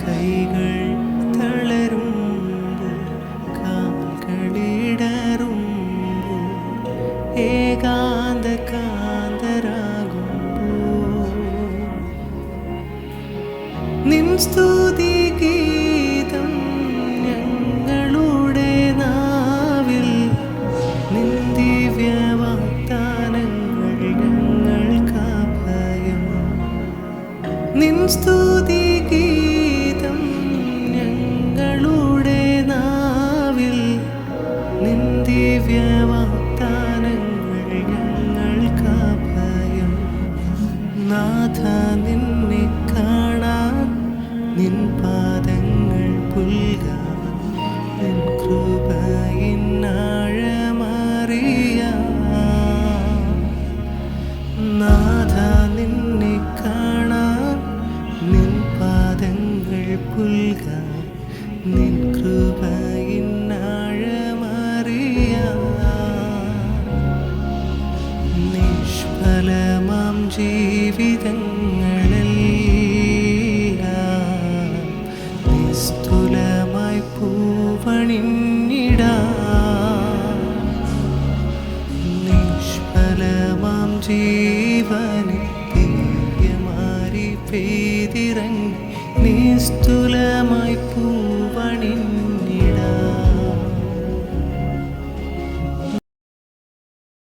കൈകൾ തളരുമ്പോൾ കാൽകളിടറുമ്പോൾ ഏകാന്ത കാന്തരാകുമ്പോൾ നിൻ സ്തുതി ഗീതം ഞങ്ങളുടെ നാവിൽ നിൻ ദിവ്യ വാഗ്ദാനങ്ങൾ ഞങ്ങൾക്കഭയം നിൻ സ്തുതി ഗീതം ഞങ്ങളുടെ നാവിൽ നിൻ ദിവ്യ വാഗ്ദാനങ്ങൾ ഞങ്ങൾക്കഭയം നാഥ നിന്നെ കാണാൻ നിൻ പാദങ്ങൾ പുൽകാൻ നിൻ കൃപയിൻ ആഴമറിയാൻ നാഥ നിന്നെ കാണാൻ നിൻ പാദങ്ങൾ പുൽകാൻ നിൻ കൃപയിൻ ആഴമറിയാൻ നിഷ്ഫലമാം ജീവിതങ്ങളെല്ലാം നിസ്തുലമായി പൂവണിഞ്ഞിടാൻ നിഷ്ഫലമാം ജീവനെ ദിവ്യമാരി പെയ്തിറങ്ങി നിസ്തുലമായി പൂവണിഞ്ഞ